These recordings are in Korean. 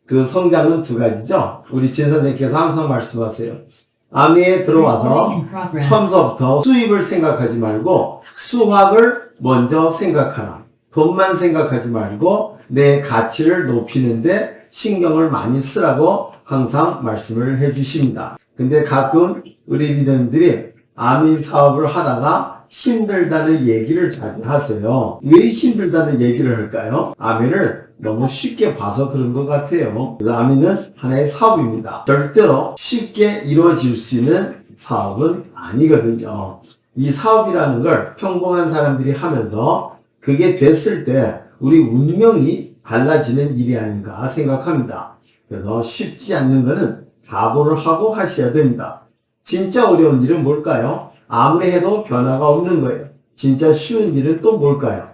그 성장은 두 가지죠. 우리 진 선생님께서 항상 말씀하세요. 아미에 들어와서 처음서부터 수입을 생각하지 말고 수학을 먼저 생각하라. 돈만 생각하지 말고 내 가치를 높이는데 신경을 많이 쓰라고 항상 말씀을 해주십니다. 근데 가끔 우리 리더님들이 아미 사업을 하다가 힘들다는 얘기를 잘 하세요. 왜 힘들다는 얘기를 할까요? 아미를 너무 쉽게 봐서 그런 것 같아요. 그래서 아미는 하나의 사업입니다. 절대로 쉽게 이루어질 수 있는 사업은 아니거든요. 이 사업이라는 걸 평범한 사람들이 하면서 그게 됐을 때 우리 운명이 달라지는 일이 아닌가 생각합니다. 그래서 쉽지 않는 거는 각오를 하고 하셔야 됩니다. 진짜 어려운 일은 뭘까요? 아무리 해도 변화가 없는 거예요. 진짜 쉬운 일은 또 뭘까요?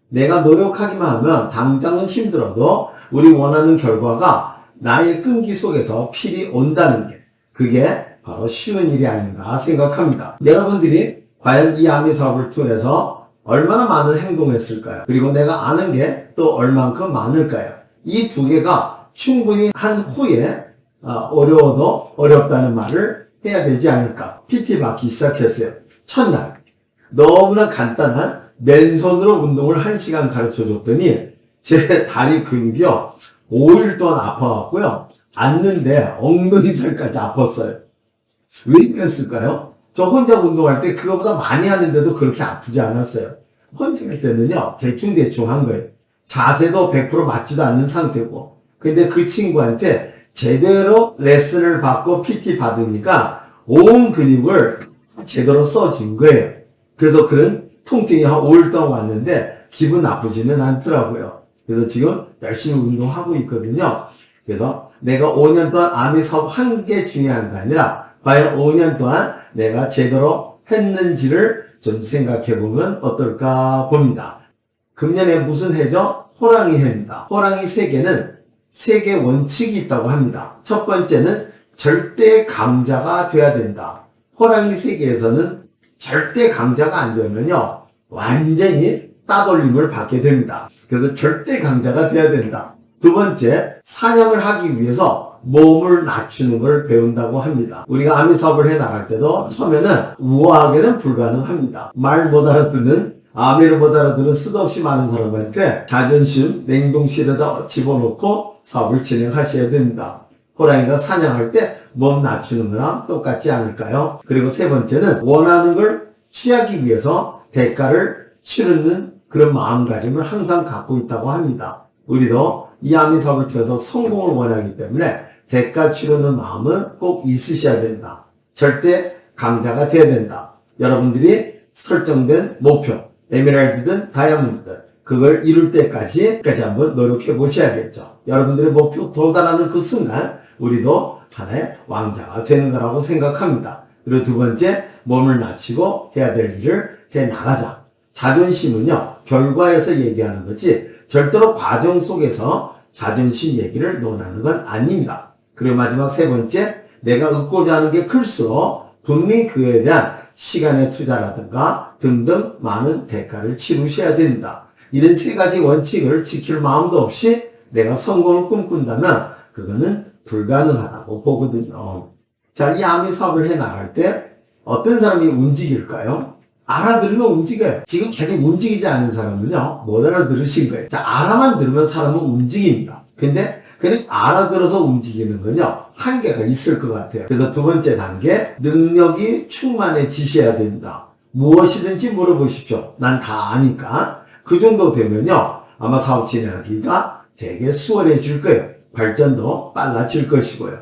내가 노력하기만 하면 당장은 힘들어도 우리 원하는 결과가 나의 끈기 속에서 필이 온다는 게 그게 바로 쉬운 일이 아닌가 생각합니다. 여러분들이 과연 이 아미 사업을 통해서 얼마나 많은 행동을 했을까요? 그리고 내가 아는 게 또 얼만큼 많을까요? 이 두 개가 충분히 한 후에 어려워도 어렵다는 말을 해야 되지 않을까. PT 받기 시작했어요. 첫날 너무나 간단한 맨손으로 운동을 1시간 가르쳐줬더니 제 다리 근육이요 5일 동안 아파갖고요 앉는데 엉덩이 살까지 아팠어요. 왜 그랬을까요? 저 혼자 운동할 때 그거보다 많이 하는데도 그렇게 아프지 않았어요. 혼자 할 때는요 대충대충 한 거예요. 자세도 100% 맞지도 않는 상태고. 근데 그 친구한테 제대로 레슨을 받고 PT 받으니까 온 근육을 제대로 써진 거예요. 그래서 그런 통증이 한 5일 동안 왔는데 기분 나쁘지는 않더라고요. 그래서 지금 열심히 운동하고 있거든요. 그래서 내가 5년 동안 아미 사업 한 게 중요한 게 아니라 과연 5년 동안 내가 제대로 했는지를 좀 생각해 보면 어떨까 봅니다. 금년에 무슨 해죠? 호랑이 해입니다. 호랑이 세계는 세계 원칙이 있다고 합니다. 첫 번째는 절대 강자가 돼야 된다. 호랑이 세계에서는 절대 강자가 안 되면요 완전히 따돌림을 받게 됩니다. 그래서 절대 강자가 돼야 된다. 두 번째, 사냥을 하기 위해서 몸을 낮추는 걸 배운다고 합니다. 우리가 아미 사업을 해 나갈 때도 처음에는 우아하게는 불가능합니다. 말 못 알아듣는 아미를 못 알아듣는 수도 없이 많은 사람한테 자존심 냉동실에다 집어넣고 사업을 진행하셔야 됩니다. 호랑이가 사냥할 때 몸 낮추는 거랑 똑같지 않을까요? 그리고 세 번째는 원하는 걸 취하기 위해서 대가를 치르는 그런 마음가짐을 항상 갖고 있다고 합니다. 우리도 이 아미 사업을 통해서 성공을 원하기 때문에 대가 치르는 마음은 꼭 있으셔야 된다. 절대 강자가 되어야 된다. 여러분들이 설정된 목표, 에메랄드든 다이아몬드든 그걸 이룰 때까지 한번 노력해 보셔야겠죠. 여러분들의 목표 도달하는 그 순간 우리도 하나의 왕자가 되는 거라고 생각합니다. 그리고 두 번째, 몸을 낮추고 해야 될 일을 해 나가자. 자존심은요, 결과에서 얘기하는 거지 절대로 과정 속에서 자존심 얘기를 논하는 건 아닙니다. 그리고 마지막 세 번째, 내가 얻고자 하는 게 클수록 분명히 그에 대한 시간의 투자라든가 등등 많은 대가를 치르셔야 됩니다. 이런 세 가지 원칙을 지킬 마음도 없이 내가 성공을 꿈꾼다면 그거는 불가능하다고 보거든요. 자, 이 아미 사업을 해 나갈 때 어떤 사람이 움직일까요? 알아들으면 움직여요. 지금 아직 움직이지 않은 사람은요, 못 알아들으신 거예요. 자, 알아만 들으면 사람은 움직입니다. 근데 그래서 알아들어서 움직이는 건요, 한계가 있을 것 같아요. 그래서 두 번째 단계, 능력이 충만해지셔야 됩니다. 무엇이든지 물어보십시오. 난 다 아니까. 그 정도 되면요, 아마 사업 진행하기가 되게 수월해질 거예요. 발전도 빨라질 것이고요.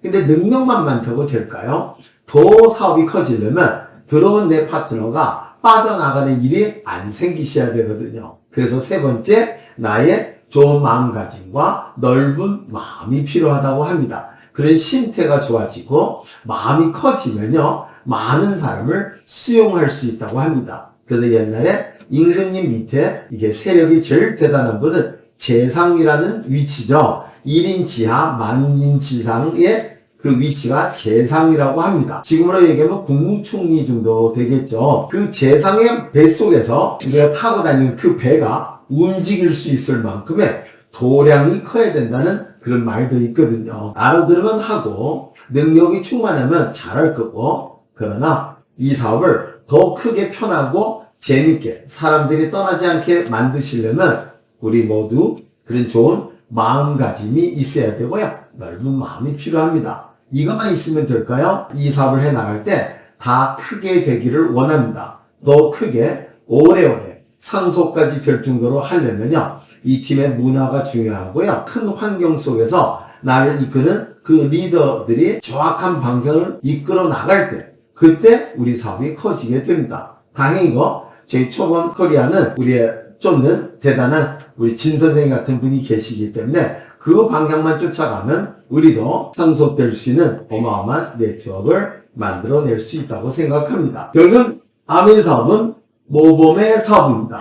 근데 능력만 많다고 될까요? 더 사업이 커지려면 들어온 내 파트너가 빠져나가는 일이 안 생기셔야 되거든요. 그래서 세 번째, 나의 좋은 마음가짐과 넓은 마음이 필요하다고 합니다. 그런 심태가 좋아지고 마음이 커지면요, 많은 사람을 수용할 수 있다고 합니다. 그래서 옛날에 임금님 밑에 이게 세력이 제일 대단한 분은 재상이라는 위치죠. 1인 지하 만인 지상의 그 위치가 재상이라고 합니다. 지금으로 얘기하면 국무총리 정도 되겠죠. 그 재상의 뱃속에서 우리가 타고 다니는 그 배가 움직일 수 있을 만큼의 도량이 커야 된다는 그런 말도 있거든요. 알아들으면 하고 능력이 충만하면 잘할 거고, 그러나 이 사업을 더 크게 편하고 재밌게 사람들이 떠나지 않게 만드시려면 우리 모두 그런 좋은 마음가짐이 있어야 되고요. 넓은 마음이 필요합니다. 이것만 있으면 될까요? 이 사업을 해나갈 때 다 크게 되기를 원합니다. 더 크게 오래오래 상속까지 될 정도로 하려면요. 이 팀의 문화가 중요하고요. 큰 환경 속에서 나를 이끄는 그 리더들이 정확한 방향을 이끌어 나갈 때 그때 우리 사업이 커지게 됩니다. 다행히도 저희 초반 코리아는 우리의 쫓는 대단한 우리 진 선생님 같은 분이 계시기 때문에 그 방향만 쫓아가면 우리도 상속될 수 있는 어마어마한 네트워크를 만들어낼 수 있다고 생각합니다. 결국 아멘 사업은 모범의 사업입니다.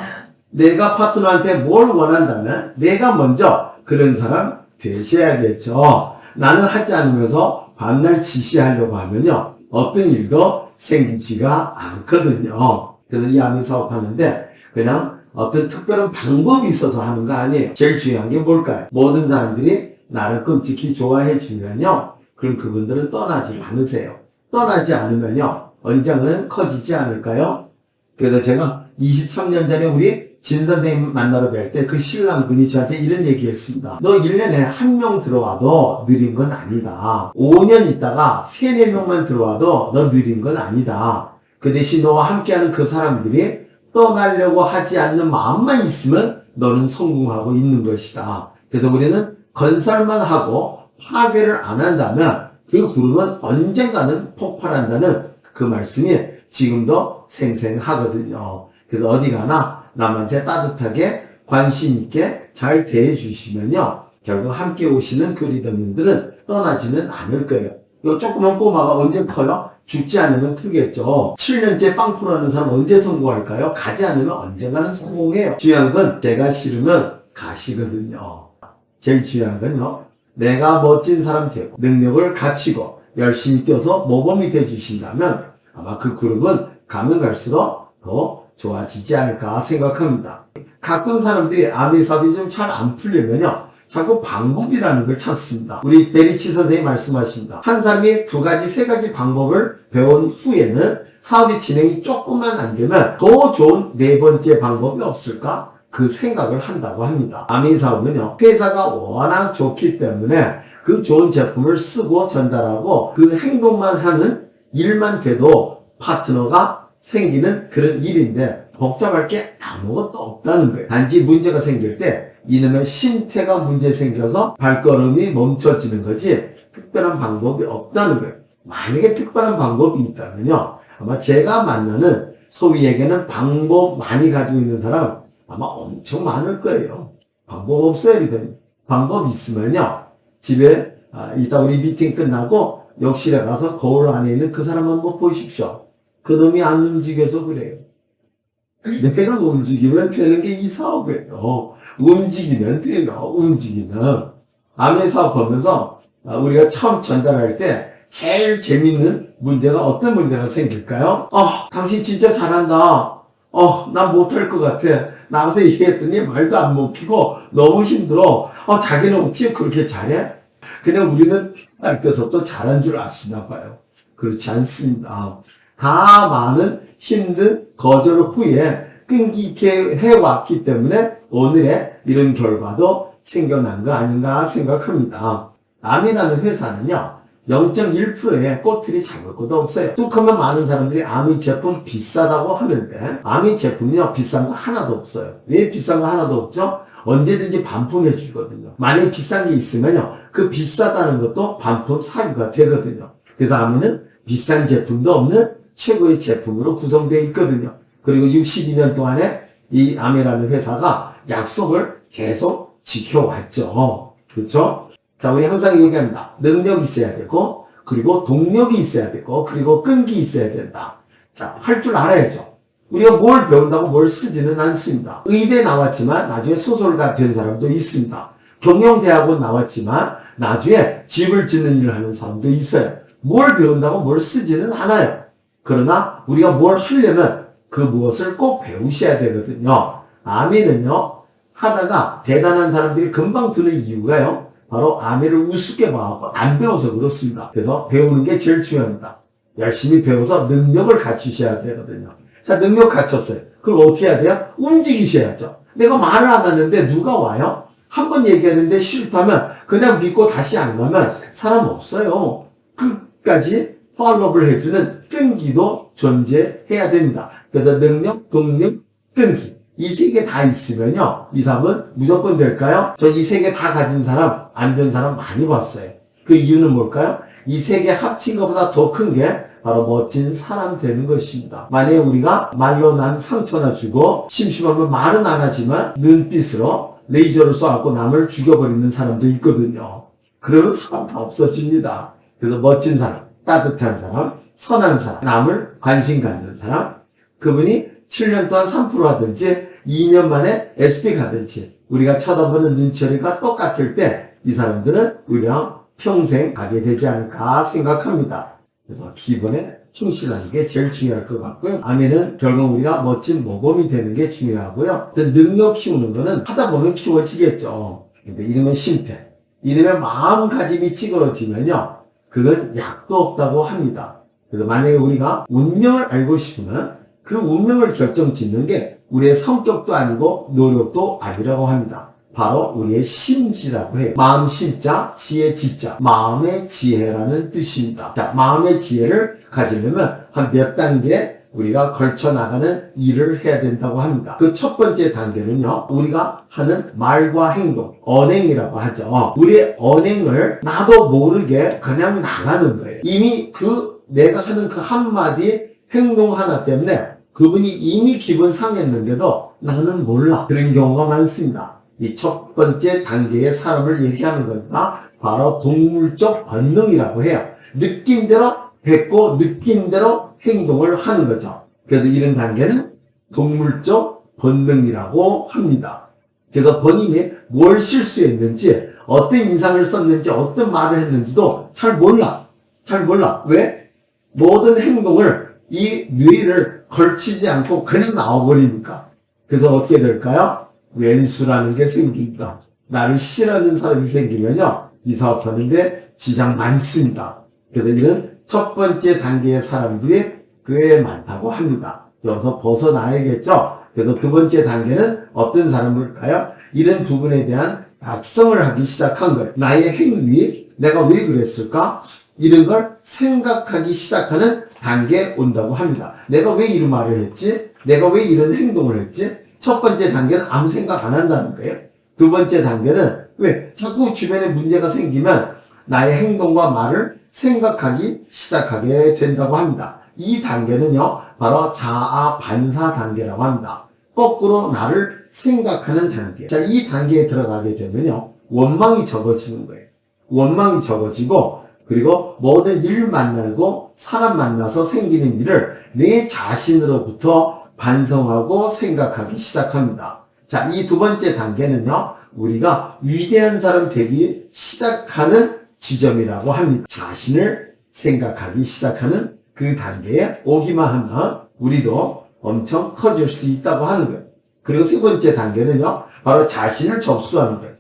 내가 파트너한테 뭘 원한다면 내가 먼저 그런 사람 되셔야겠죠. 나는 하지 않으면서 반날 지시하려고 하면요. 어떤 일도 생기지가 않거든요. 그래서 이 아멘 사업 하는데 그냥 어떤 특별한 방법이 있어서 하는 거 아니에요. 제일 중요한 게 뭘까요? 모든 사람들이 나를 끔찍히 좋아해 주면요. 그럼 그분들은 떠나지 않으세요. 떠나지 않으면요. 언젠가는 커지지 않을까요? 그래서 제가 23년 전에 우리 진 선생님 만나러 뵐 때 그 신랑분이 저한테 이런 얘기 했습니다. 너 1년에 1명 들어와도 느린 건 아니다. 5년 있다가 3, 4명만 들어와도 너 느린 건 아니다. 그 대신 너와 함께하는 그 사람들이 떠나려고 하지 않는 마음만 있으면 너는 성공하고 있는 것이다. 그래서 우리는 건설만 하고 파괴를 안 한다면 그 그룹은 언젠가는 폭발한다는 그 말씀이 지금도 생생하거든요. 그래서 어디 가나 남한테 따뜻하게 관심 있게 잘 대해 주시면요. 결국 함께 오시는 그 리더님들은 떠나지는 않을 거예요. 이 조그만 꼬마가 언제 커요? 죽지 않으면 크겠죠. 7년째 빵 풀어하는 사람 언제 성공할까요? 가지 않으면 언젠가는 성공해요. 중요한 건 제가 싫으면 가시거든요. 제일 중요한 건요. 내가 멋진 사람 되고 능력을 갖추고 열심히 뛰어서 모범이 되주신다면 아마 그 그룹은 가면 갈수록 더 좋아지지 않을까 생각합니다. 가끔 사람들이 아멘 사업이 좀 잘 안 풀리면요. 자꾸 방법이라는 걸 찾습니다. 우리 베리치 선생님이 말씀하십니다. 한 사람이 2가지, 3가지 방법을 배운 후에는 사업이 진행이 조금만 안 되면 더 좋은 4번째 방법이 없을까? 그 생각을 한다고 합니다. 아멘 사업은요. 회사가 워낙 좋기 때문에 그 좋은 제품을 쓰고 전달하고 그 행동만 하는 일만 돼도 파트너가 생기는 그런 일인데 복잡할 게 아무것도 없다는 거예요. 단지 문제가 생길 때 이놈의 심태가 문제 생겨서 발걸음이 멈춰지는 거지 특별한 방법이 없다는 거예요. 만약에 특별한 방법이 있다면요. 아마 제가 만나는 소위 얘기하는 방법 많이 가지고 있는 사람 아마 엄청 많을 거예요. 방법 없어요, 리더님. 방법 있으면요. 집에 이따 우리 미팅 끝나고 욕실에 가서 거울 안에 있는 그 사람 한번 보십시오. 그 놈이 안 움직여서 그래요. 내가 움직이면 되는 게 이 사업이에요. 움직이면 돼요. 움직이면. 아멘 사업 보면서 우리가 처음 전달할 때 제일 재밌는 문제가 어떤 문제가 생길까요? 당신 진짜 잘한다. 난 못할 것 같아. 나가서 얘기했더니 말도 안 먹히고 너무 힘들어. 자기는 어떻게 그렇게 잘해? 그냥 우리는 할 때서 또 잘한 줄 아시나 봐요. 그렇지 않습니다. 다 많은 힘든 거절 후에 끈기 있게 해왔기 때문에 오늘의 이런 결과도 생겨난 거 아닌가 생각합니다. 아미라는 회사는요. 0.1%의 꼬투리 잡을 것도 없어요. 뚝하면 많은 사람들이 아미 제품 비싸다고 하는데 아미 제품이요. 비싼 거 하나도 없어요. 왜 비싼 거 하나도 없죠? 언제든지 반품해 주거든요. 만약에 비싼 게 있으면요. 그 비싸다는 것도 반품 사유가 되거든요. 그래서 아미는 비싼 제품도 없는 최고의 제품으로 구성되어 있거든요. 그리고 62년 동안에 이 아미라는 회사가 약속을 계속 지켜왔죠. 그렇죠? 자, 우리 항상 얘기합니다. 능력이 있어야 되고, 그리고 동력이 있어야 되고, 그리고 끈기 있어야 된다. 자, 할 줄 알아야죠. 우리가 뭘 배운다고 뭘 쓰지는 않습니다. 의대 나왔지만 나중에 소설가 된 사람도 있습니다. 경영대학원 나왔지만 나중에 집을 짓는 일을 하는 사람도 있어요. 뭘 배운다고 뭘 쓰지는 않아요. 그러나 우리가 뭘 하려면 그 무엇을 꼭 배우셔야 되거든요. 아멘은요. 하다가 대단한 사람들이 금방 드는 이유가요. 바로 아내를 우습게 봐하고 안 배워서 그렇습니다. 그래서 배우는 게 제일 중요합니다. 열심히 배워서 능력을 갖추셔야 되거든요. 자, 능력 갖췄어요. 그럼 어떻게 해야 돼요? 움직이셔야죠. 내가 말을 안 하는데 누가 와요? 한 번 얘기하는데 싫다면 그냥 믿고 다시 안 가면 사람 없어요. 끝까지 팔로우를 해주는 끈기도 존재해야 됩니다. 그래서 능력, 동력, 끈기. 이 세 개 다 있으면요. 이 사람은 무조건 될까요? 저 이 세 개 다 가진 사람, 안 된 사람 많이 봤어요. 그 이유는 뭘까요? 이 세 개 합친 것보다 더 큰 게 바로 멋진 사람 되는 것입니다. 만약에 우리가 말로 난 상처나 주고 심심하면 말은 안 하지만 눈빛으로 레이저를 쏘아갖고 남을 죽여버리는 사람도 있거든요. 그러는 사람 다 없어집니다. 그래서 멋진 사람, 따뜻한 사람, 선한 사람, 남을 관심 갖는 사람, 그분이 7년 동안 3% 하든지 2년 만에 SP 가든지 우리가 쳐다보는 눈초리가 똑같을 때 이 사람들은 우리랑 평생 가게 되지 않을까 생각합니다. 그래서 기본에 충실하는 게 제일 중요할 것 같고요. 아내는 결국 우리가 멋진 모범이 되는 게 중요하고요. 능력 키우는 거는 하다 보면 키워지겠죠. 근데 이러면 실패. 이러면 마음가짐이 찌그러지면요. 그건 약도 없다고 합니다. 그래서 만약에 우리가 운명을 알고 싶으면 그 운명을 결정짓는 게 우리의 성격도 아니고 노력도 아니라고 합니다. 바로 우리의 심지라고 해요. 마음 심자, 지혜 지자. 마음의 지혜라는 뜻입니다. 자, 마음의 지혜를 가지려면 한 몇 단계 우리가 걸쳐 나가는 일을 해야 된다고 합니다. 그 첫 번째 단계는요. 우리가 하는 말과 행동, 언행이라고 하죠. 우리의 언행을 나도 모르게 그냥 나가는 거예요. 이미 내가 하는 그 한마디 행동 하나 때문에 그분이 이미 기분 상했는데도 나는 몰라. 그런 경우가 많습니다. 이 첫 번째 단계의 사람을 얘기하는 겁니다. 바로 동물적 본능이라고 해요. 느낀 대로 뱉고 느낀 대로 행동을 하는 거죠. 그래서 이런 단계는 동물적 본능이라고 합니다. 그래서 본인이 뭘 실수했는지, 어떤 인상을 썼는지, 어떤 말을 했는지도 잘 몰라. 왜? 모든 행동을 이 뇌를 걸치지 않고 그냥 나와버리니까. 그래서 어떻게 될까요? 왼수라는 게 생깁니다. 나를 싫어하는 사람이 생기면요. 이 사업하는데 지장 많습니다. 그래서 이런 첫 번째 단계의 사람들이 꽤 많다고 합니다. 여기서 벗어나야겠죠. 그래서 두 번째 단계는 어떤 사람일까요? 이런 부분에 대한 각성을 하기 시작한 거예요. 나의 행위, 내가 왜 그랬을까? 이런 걸 생각하기 시작하는 단계에 온다고 합니다. 내가 왜 이런 말을 했지? 내가 왜 이런 행동을 했지? 첫 번째 단계는 아무 생각 안 한다는 거예요. 두 번째 단계는 왜? 자꾸 주변에 문제가 생기면 나의 행동과 말을 생각하기 시작하게 된다고 합니다. 이 단계는요, 바로 자아 반사 단계라고 합니다. 거꾸로 나를 생각하는 단계. 자, 이 단계에 들어가게 되면요, 원망이 적어지는 거예요. 원망이 적어지고, 그리고 모든 일 만나고 사람 만나서 생기는 일을 내 자신으로부터 반성하고 생각하기 시작합니다. 자, 이 두 번째 단계는요, 우리가 위대한 사람 되기 시작하는 지점이라고 합니다. 자신을 생각하기 시작하는 그 단계에 오기만 하면 우리도 엄청 커질 수 있다고 하는 거예요. 그리고 세 번째 단계는요, 바로 자신을 접수하는 거예요.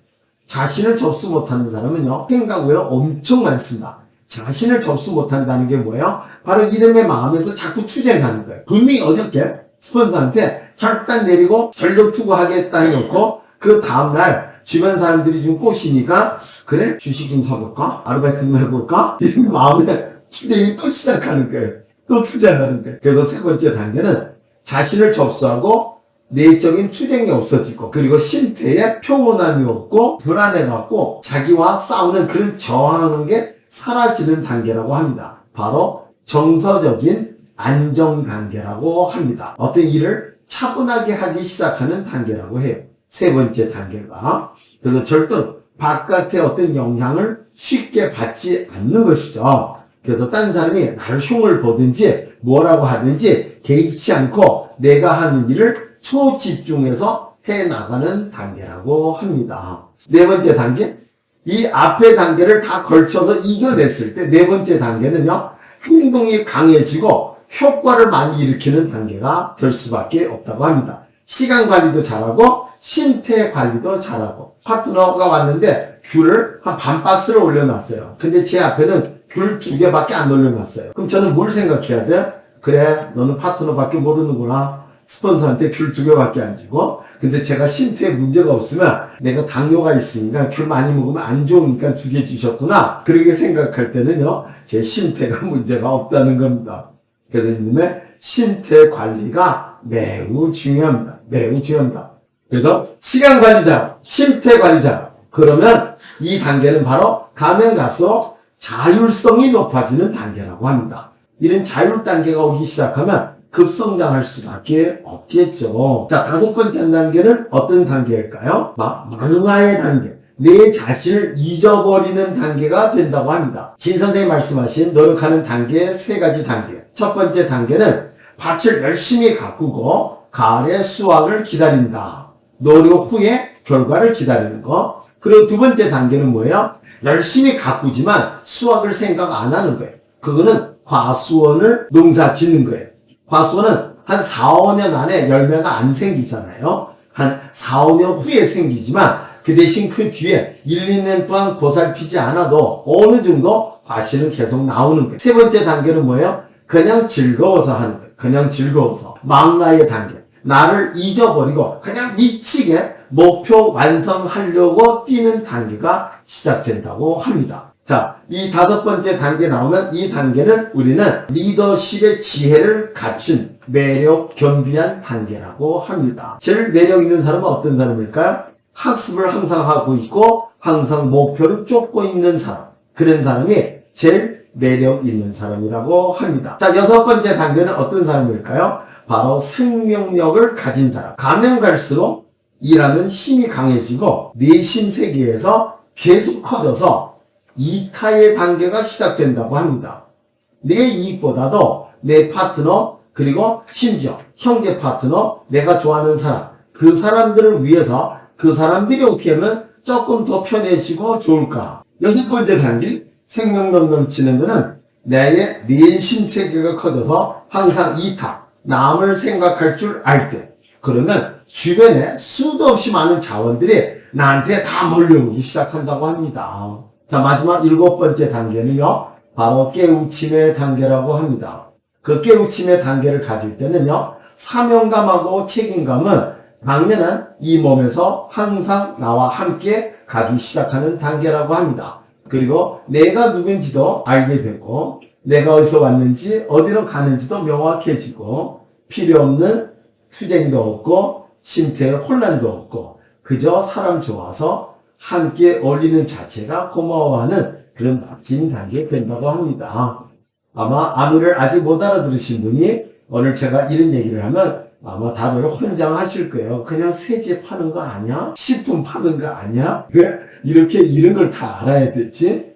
자신을 접수 못하는 사람은요, 생각 외에 엄청 많습니다. 자신을 접수 못한다는 게 뭐예요? 바로 이름의 마음에서 자꾸 투쟁하는 거예요. 분명히 어저께 스폰서한테 결단 내리고 전력 투구하겠다 해놓고 그 다음날 주변 사람들이 좀 꼬시니까 그래? 주식 좀 사볼까? 아르바이트 좀 해볼까? 이런 마음에 투쟁이 또 시작하는 거예요. 또 투쟁하는 거예요. 그래서 세 번째 단계는 자신을 접수하고 내적인 투쟁이 없어지고 그리고 신태에 평온함이 없고 불안해갖고 자기와 싸우는 그런 저항하는 게 사라지는 단계라고 합니다. 바로 정서적인 안정 단계라고 합니다. 어떤 일을 차분하게 하기 시작하는 단계라고 해요. 세 번째 단계가. 그래서 절대로 바깥의 어떤 영향을 쉽게 받지 않는 것이죠. 그래서 다른 사람이 나를 흉을 보든지 뭐라고 하든지 개의치 않고 내가 하는 일을 초집중해서 해나가는 단계라고 합니다. 네 번째 단계. 이 앞의 단계를 다 걸쳐서 이겨냈을 때 네 번째 단계는요, 행동이 강해지고 효과를 많이 일으키는 단계가 될 수밖에 없다고 합니다. 시간 관리도 잘하고 신체 관리도 잘하고. 파트너가 왔는데 귤을 한 반 박스를 올려놨어요. 근데 제 앞에는 귤 2개밖에 안 올려놨어요. 그럼 저는 뭘 생각해야 돼? 그래, 너는 파트너밖에 모르는구나. 스폰서한테 귤 2개밖에 안 주고. 근데 제가 신체에 문제가 없으면 내가 당뇨가 있으니까 귤 많이 먹으면 안 좋으니까 2개 주셨구나. 그렇게 생각할 때는요, 제 신체가 문제가 없다는 겁니다. 그래서 이놈의 신체 관리가 매우 중요합니다. 매우 중요합니다. 그래서 시간 관리자, 신체 관리자. 그러면 이 단계는 바로 가면 갈수록 자율성이 높아지는 단계라고 합니다. 이런 자율 단계가 오기 시작하면 급성장할 수밖에 없겠죠. 자, 5번째 단계는 어떤 단계일까요? 망화의 단계. 내 자신을 잊어버리는 단계가 된다고 합니다. 진 선생님이 말씀하신 노력하는 단계의 3가지 단계. 첫 번째 단계는 밭을 열심히 가꾸고 가을의 수확을 기다린다. 노력 후에 결과를 기다리는 거. 그리고 2번째 단계는 뭐예요? 열심히 가꾸지만 수확을 생각 안 하는 거예요. 그거는 과수원을 농사 짓는 거예요. 과수원은 한 4, 5년 안에 열매가 안 생기잖아요. 한 4, 5년 후에 생기지만 그 대신 그 뒤에 1, 2년 동안 보살피지 않아도 어느 정도 과실은 계속 나오는 거예요. 3번째 단계는 뭐예요? 그냥 즐거워서 하는 거예요. 그냥 즐거워서. 망라의 단계. 나를 잊어버리고 그냥 미치게 목표 완성하려고 뛰는 단계가 시작된다고 합니다. 자, 이 5번째 단계 나오면 이 단계는 우리는 리더십의 지혜를 갖춘 매력 겸비한 단계라고 합니다. 제일 매력 있는 사람은 어떤 사람일까요? 학습을 항상 하고 있고 항상 목표를 쫓고 있는 사람. 그런 사람이 제일 매력 있는 사람이라고 합니다. 자, 6번째 단계는 어떤 사람일까요? 바로 생명력을 가진 사람. 가면 갈수록 일하는 힘이 강해지고 내심 세계에서 계속 커져서 이타의 단계가 시작된다고 합니다. 내 이익보다도 내 파트너, 그리고 심지어 형제 파트너, 내가 좋아하는 사람, 그 사람들을 위해서 그 사람들이 어떻게 하면 조금 더 편해지고 좋을까. 6번째 단계, 생명력 넘치는 것은 나의 내심 세계가 커져서 항상 이타, 남을 생각할 줄 알 때. 그러면 주변에 수도 없이 많은 자원들이 나한테 다 몰려오기 시작한다고 합니다. 자, 마지막 7번째 단계는요, 바로 깨우침의 단계라고 합니다. 그 깨우침의 단계를 가질 때는요, 사명감하고 책임감은 당연한 이 몸에서 항상 나와 함께 가기 시작하는 단계라고 합니다. 그리고 내가 누군지도 알게 되고, 내가 어디서 왔는지, 어디로 가는지도 명확해지고, 필요 없는 투쟁도 없고, 신체의 혼란도 없고, 그저 사람 좋아서 함께 어울리는 자체가 고마워하는 그런 멋진 단계가 된다고 합니다. 아마 아미를 아직 못 알아들으신 분이 오늘 제가 이런 얘기를 하면 아마 다들 혼장하실 거예요. 그냥 세제 파는 거 아니야? 식품 파는 거 아니야? 왜 이렇게 이런 걸 다 알아야 됐지?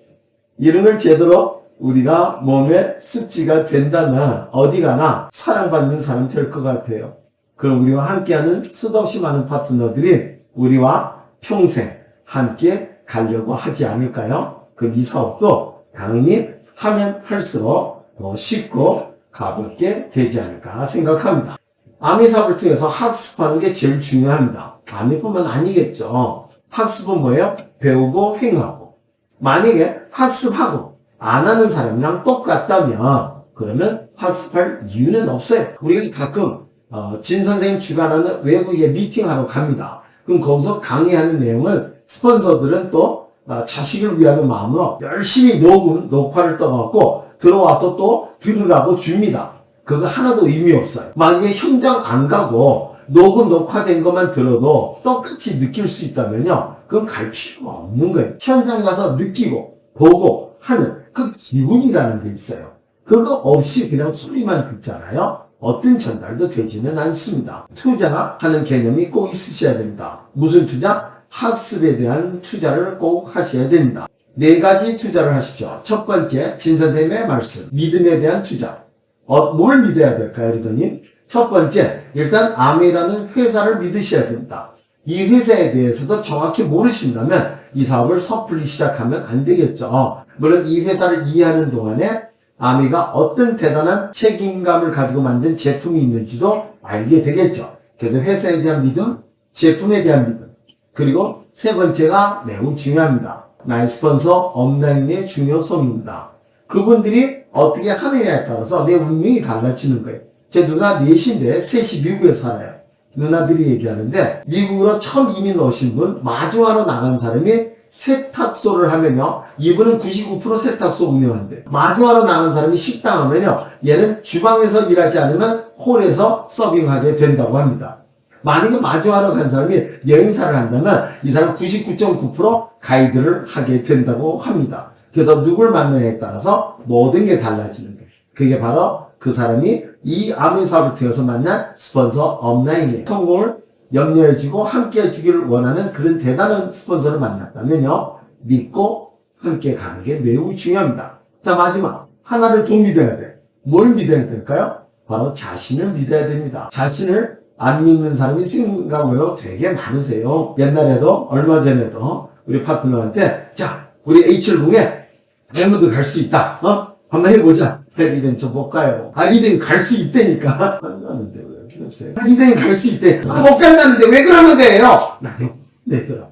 이런 걸 제대로 우리가 몸에 습지가 된다면 어디 가나 사랑받는 사람 될 것 같아요. 그럼 우리와 함께하는 수도 없이 많은 파트너들이 우리와 평생 함께 가려고 하지 않을까요? 그럼 이 사업도 당연히 하면 할수록 더 쉽고 가볍게 되지 않을까 생각합니다. 아미 사업을 통해서 학습하는 게 제일 중요합니다. 아미뿐만 아니겠죠. 학습은 뭐예요? 배우고 행하고. 만약에 학습하고 안 하는 사람이랑 똑같다면 그러면 학습할 이유는 없어요. 우리가 가끔 진 선생님 주관하는 외국에 미팅하러 갑니다. 그럼 거기서 강의하는 내용을 스폰서들은 또 자식을 위하는 마음으로 열심히 녹화를 떠갖고 들어와서 또 들으라고 줍니다. 그거 하나도 의미 없어요. 만약에 현장 안 가고 녹화된 것만 들어도 똑같이 느낄 수 있다면요, 그건 갈 필요가 없는 거예요. 현장 가서 느끼고 보고 하는 그 기분이라는 게 있어요. 그거 없이 그냥 소리만 듣잖아요. 어떤 전달도 되지는 않습니다. 투자하는 개념이 꼭 있으셔야 됩니다. 무슨 투자? 학습에 대한 투자를 꼭 하셔야 됩니다. 4가지 투자를 하십시오. 첫 번째, 진 선생님의 말씀. 믿음에 대한 투자. 뭘 믿어야 될까요, 리더님? 첫 번째, 일단 아미라는 회사를 믿으셔야 됩니다. 이 회사에 대해서도 정확히 모르신다면 이 사업을 섣불리 시작하면 안 되겠죠. 물론 이 회사를 이해하는 동안에 아미가 어떤 대단한 책임감을 가지고 만든 제품이 있는지도 알게 되겠죠. 그래서 회사에 대한 믿음, 제품에 대한 믿음. 그리고 세 번째가 매우 중요합니다. 나의 스폰서 업라인의 중요성입니다. 그분들이 어떻게 하느냐에 따라서 내 운명이 달라지는 거예요. 제 누나 넷인데 셋이 미국에 살아요. 누나들이 얘기하는데 미국으로 처음 이민 오신 분 마주하러 나간 사람이 세탁소를 하면요. 이분은 99% 세탁소 운영한대. 마주하러 나간 사람이 식당 하면요. 얘는 주방에서 일하지 않으면 홀에서 서빙하게 된다고 합니다. 만약에 마주하러 간 사람이 여행사를 한다면 이 사람 99.9% 가이드를 하게 된다고 합니다. 그래서 누굴 만나냐에 따라서 모든 게 달라지는 거예요. 그게 바로 그 사람이 이 아미 사업을 통해서 만난 스폰서 업라인의 성공을 염려해주고 함께 해주기를 원하는 그런 대단한 스폰서를 만났다면요. 믿고 함께 가는 게 매우 중요합니다. 자, 마지막. 하나를 좀 믿어야 돼. 뭘 믿어야 될까요? 바로 자신을 믿어야 됩니다. 자신을 안 믿는 사람이 생각보다 되게 많으세요. 옛날에도 얼마 전에도 우리 파트너한테 자, 우리 H를 래머드 갈 수 있다. 한번 해보자. 이벤트 못 가요. 이젠 갈 수 있다니까. 안 가는데 왜 그러세요? 이젠 갈 수 있대. 못 간다는데 왜 그러는 거예요? 나좀 내더라.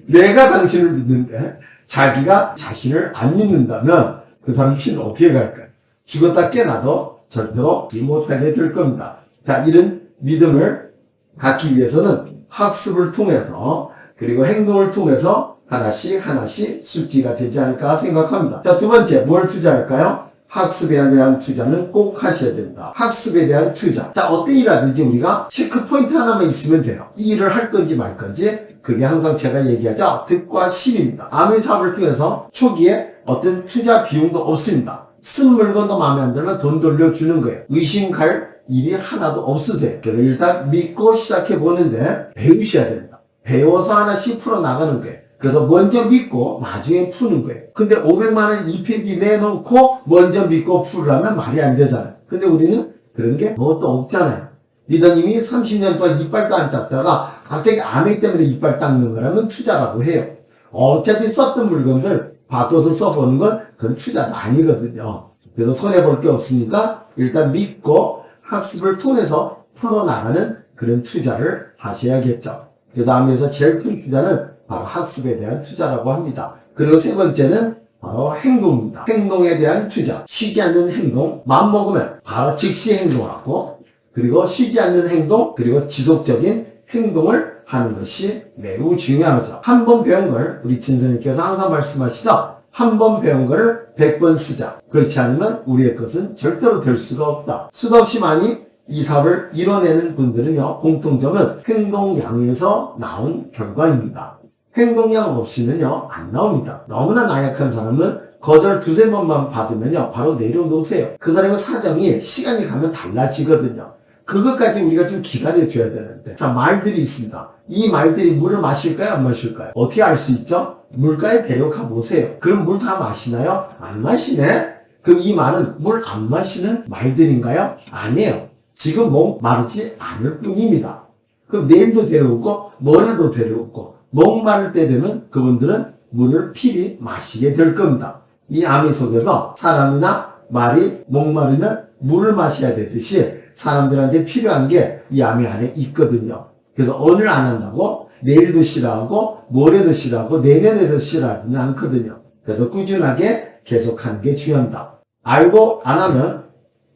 내가 당신을 믿는데 자기가 자신을 안 믿는다면 그 사람 신은 어떻게 갈까요? 죽었다 깨나도 절대로 못하게 될 겁니다. 자, 이런 믿음을 갖기 위해서는 학습을 통해서 그리고 행동을 통해서 하나씩 숙지가 되지 않을까 생각합니다. 자, 두 번째, 뭘 투자할까요? 학습에 대한 투자는 꼭 하셔야 됩니다. 학습에 대한 투자. 자, 어떤 일하든지 우리가 체크 포인트 하나만 있으면 돼요. 이 일을 할 건지 말 건지. 그게 항상 제가 얘기하죠. 득과 실입니다. 아미 사업을 통해서 초기에 어떤 투자 비용도 없습니다. 쓴 물건도 마음에 안 들면 돈 돌려주는 거예요. 의심 갈 일이 하나도 없으세요. 그래서 일단 믿고 시작해 보는데 배우셔야 됩니다. 배워서 하나씩 풀어나가는 거예요. 그래서 먼저 믿고 나중에 푸는 거예요. 근데 500만 원 1팩이 내놓고 먼저 믿고 풀으라면 말이 안 되잖아요. 근데 우리는 그런 게 뭣도 없잖아요. 리더님이 30년 동안 이빨도 안 닦다가 갑자기 암액 때문에 이빨 닦는 거라면 투자라고 해요. 어차피 썼던 물건들 바꿔서 써보는 건 그건 투자가 아니거든요. 그래서 손해볼 게 없으니까 일단 믿고 학습을 통해서 풀어나가는 그런 투자를 하셔야겠죠. 그래서 암에서 제일 큰 투자는 바로 학습에 대한 투자라고 합니다. 그리고 세 번째는 바로 행동입니다. 행동에 대한 투자. 쉬지 않는 행동. 마음먹으면 바로 즉시 행동하고 그리고 쉬지 않는 행동 그리고 지속적인 행동을 하는 것이 매우 중요하죠. 한 번 배운 걸 우리 진선님께서 항상 말씀하시죠. 한 번 배운 거를 100번 쓰자. 그렇지 않으면 우리의 것은 절대로 될 수가 없다. 수도 없이 많이 이 사업을 이뤄내는 분들은요. 공통점은 행동량에서 나온 결과입니다. 행동량 없이는요. 안 나옵니다. 너무나 나약한 사람은 거절 두세 번만 받으면요. 바로 내려놓으세요. 그 사람의 사정이 시간이 가면 달라지거든요. 그것까지 우리가 좀 기다려줘야 되는데. 자, 말들이 있습니다. 이 말들이 물을 마실까요? 안 마실까요? 어떻게 알 수 있죠? 물가에 데려가 보세요. 그럼 물 다 마시나요? 안 마시네? 그럼 이 말은 물 안 마시는 말들인가요? 아니에요. 지금 목 마르지 않을 뿐입니다. 그럼 내일도 데려오고 모레도 데려오고 목마를 때 되면 그분들은 물을 필히 마시게 될 겁니다. 이 아미 속에서 사람이나 말이 목마르면 물을 마셔야 되듯이 사람들한테 필요한 게 이 아미 안에 있거든요. 그래서 오늘 안 한다고 내일도 싫어하고 모레도 싫어하고 내년에도 싫어하지는 않거든요. 그래서 꾸준하게 계속하는 게 중요합니다. 알고 안 하면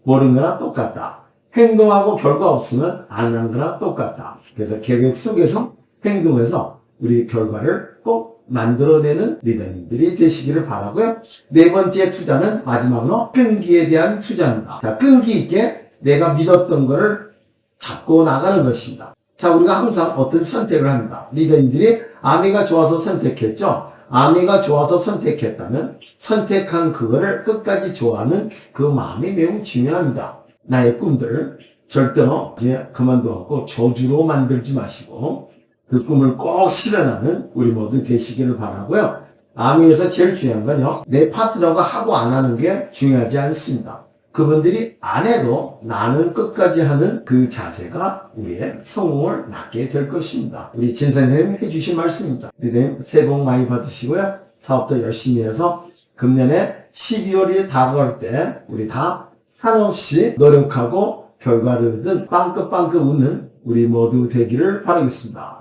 모르는 거랑 똑같다. 행동하고 결과 없으면 안 한 거랑 똑같다. 그래서 계획 속에서 행동해서 우리 결과를 꼭 만들어내는 리더님들이 되시기를 바라고요. 네 번째 투자는 마지막으로 끈기에 대한 투자입니다. 자, 끈기 있게 내가 믿었던 거를 잡고 나가는 것입니다. 자, 우리가 항상 어떤 선택을 합니다. 리더님들이 아미가 좋아서 선택했죠. 아미가 좋아서 선택했다면 선택한 그거를 끝까지 좋아하는 그 마음이 매우 중요합니다. 나의 꿈들 절대로 이제 그만두고 저주로 만들지 마시고 그 꿈을 꼭 실현하는 우리 모두 되시기를 바라고요. 아미에서 제일 중요한 건요. 내 파트너가 하고 안 하는 게 중요하지 않습니다. 그분들이 안 해도 나는 끝까지 하는 그 자세가 우리의 성공을 낳게 될 것입니다. 우리 진선생님 해주신 말씀입니다. 리더님 새해 복 많이 받으시고요. 사업도 열심히 해서 금년에 12월이 다가올 때 우리 다 한없이 노력하고 결과를 얻은 빵긋빵긋 웃는 우리 모두 되기를 바라겠습니다.